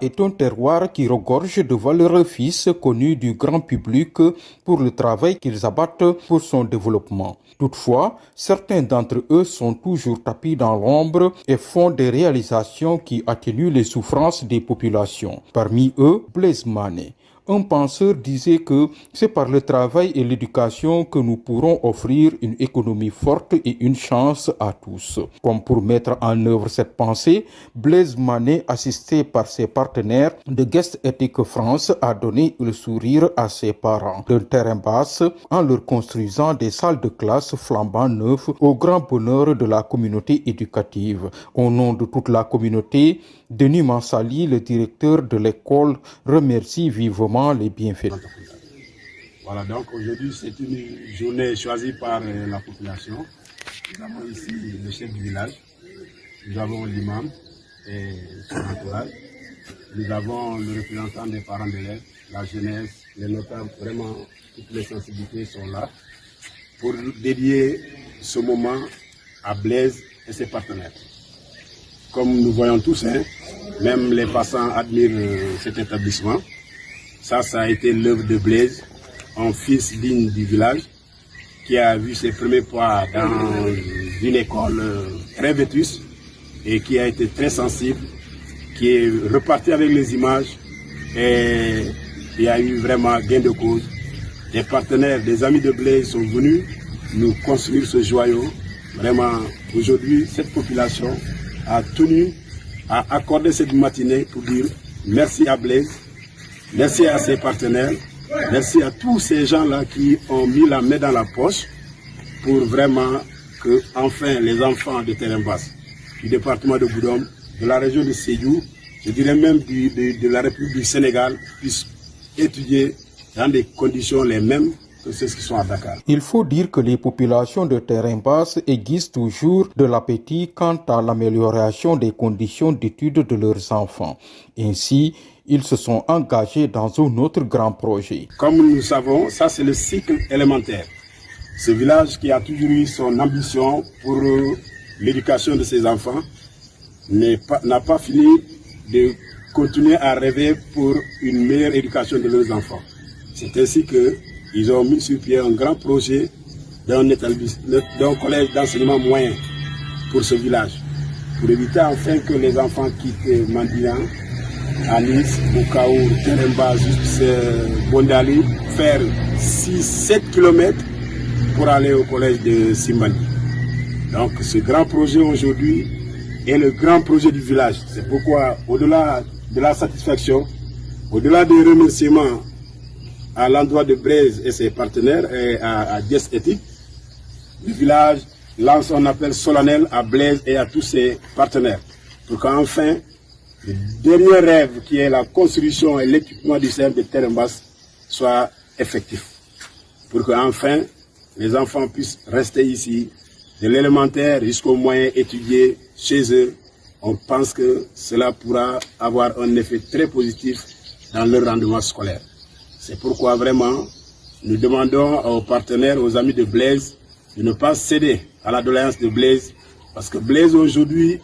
est un terroir qui regorge de valeureux fils connus du grand public pour le travail qu'ils abattent pour son développement. Toutefois, certains d'entre eux sont toujours tapis dans l'ombre et font des réalisations qui atténuent les souffrances des populations. Parmi eux, Blaise Mané. Un penseur disait que c'est par le travail et l'éducation que nous pourrons offrir une économie forte et une chance à tous. Comme pour mettre en œuvre cette pensée, Blaise Mané, assisté par ses partenaires de Guest Ethic France, a donné le sourire à ses parents d'un terrain basse en leur construisant des salles de classe flambant neuves au grand bonheur de la communauté éducative. Au nom de toute la communauté, Denis Mansali, le directeur de l'école, remercie vivement les bienfaiteurs. Voilà, donc aujourd'hui c'est une journée choisie par la population. Nous avons ici le chef du village, nous avons l'imam et son entourage, nous avons le représentant des parents d'élèves, la jeunesse, les notables, vraiment toutes les sensibilités sont là pour dédier ce moment à Blaise et ses partenaires. Comme nous voyons tous, même les passants admirent cet établissement. Ça a été l'œuvre de Blaise, un fils digne du village, qui a vu ses premiers pas dans une école très vétuste et qui a été très sensible, qui est reparti avec les images et il y a eu vraiment gain de cause. Des partenaires, des amis de Blaise sont venus nous construire ce joyau. Vraiment, aujourd'hui, cette population a tenu à accorder cette matinée pour dire merci à Blaise, merci à ses partenaires, merci à tous ces gens-là qui ont mis la main dans la poche pour vraiment que enfin les enfants de terrain basse, du département de Goudomp, de la région de Sédhiou, je dirais même de la République du Sénégal, puissent étudier dans des conditions les mêmes que ceux qui sont à Dakar. Il faut dire que les populations de terrain basse aiguisent toujours de l'appétit quant à l'amélioration des conditions d'études de leurs enfants. Ainsi, ils se sont engagés dans un autre grand projet. Comme nous savons, ça c'est le cycle élémentaire. Ce village qui a toujours eu son ambition pour l'éducation de ses enfants n'a pas fini de continuer à rêver pour une meilleure éducation de leurs enfants. C'est ainsi qu'ils ont mis sur pied un grand projet d'un collège d'enseignement moyen pour ce village, pour éviter enfin que les enfants quittent Mandian, Anis, Bukaou, Teremba, jusqu'à Bondali, faire 6-7 km pour aller au collège de Simbani. Donc ce grand projet aujourd'hui est le grand projet du village. C'est pourquoi, au-delà de la satisfaction, au-delà des remerciements à l'endroit de Blaise et ses partenaires et à Guest Ethic, le village lance un appel solennel à Blaise et à tous ses partenaires pour qu'enfin le dernier rêve qui est la construction et l'équipement du centre de terrain basse soit effectif. Pour qu'enfin les enfants puissent rester ici, de l'élémentaire jusqu'au moyen étudier chez eux. On pense que cela pourra avoir un effet très positif dans leur rendement scolaire. C'est pourquoi vraiment nous demandons aux partenaires, aux amis de Blaise, de ne pas céder à la doléance de Blaise, parce que Blaise aujourd'hui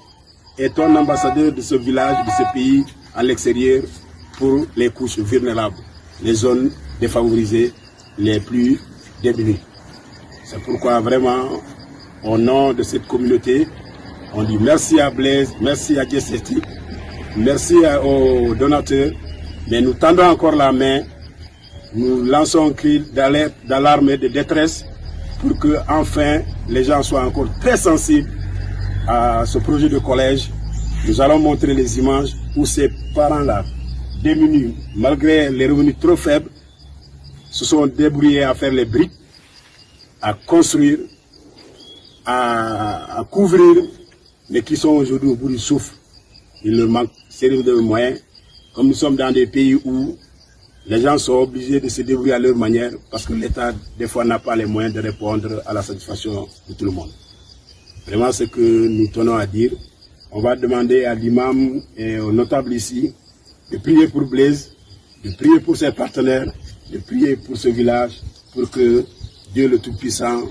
est un ambassadeur de ce village, de ce pays à l'extérieur pour les couches vulnérables, les zones défavorisées, les plus démunies. C'est pourquoi vraiment, au nom de cette communauté, on dit merci à Blaise, merci à Guest Ethic, merci aux donateurs, mais nous tendons encore la main, nous lançons un cri d'alerte, d'alarme et de détresse pour que enfin les gens soient encore très sensibles à ce projet de collège. Nous allons montrer les images où ces parents-là, démunis, malgré les revenus trop faibles, se sont débrouillés à faire les briques, à construire, à couvrir, mais qui sont aujourd'hui au bout du souffle. Il leur manque sérieusement de moyens. Comme nous sommes dans des pays où les gens sont obligés de se débrouiller à leur manière parce que l'État, des fois, n'a pas les moyens de répondre à la satisfaction de tout le monde. Vraiment, ce que nous tenons à dire, on va demander à l'imam et aux notables ici de prier pour Blaise, de prier pour ses partenaires, de prier pour ce village, pour que Dieu le Tout-Puissant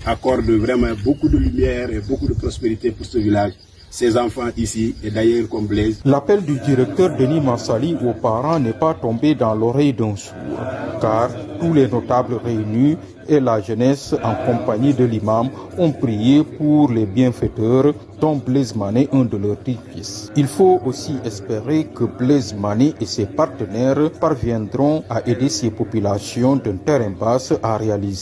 accorde vraiment beaucoup de lumière et beaucoup de prospérité pour ce village. ses enfants ici, et d'ailleurs comme Blaise. L'appel du directeur Denis Massali aux parents n'est pas tombé dans l'oreille d'un sourd, car tous les notables réunis et la jeunesse en compagnie de l'imam ont prié pour les bienfaiteurs, dont Blaise Mané, un de leurs 10 fils. Il faut aussi espérer que Blaise Mané et ses partenaires parviendront à aider ces populations d'un terrain basse à réaliser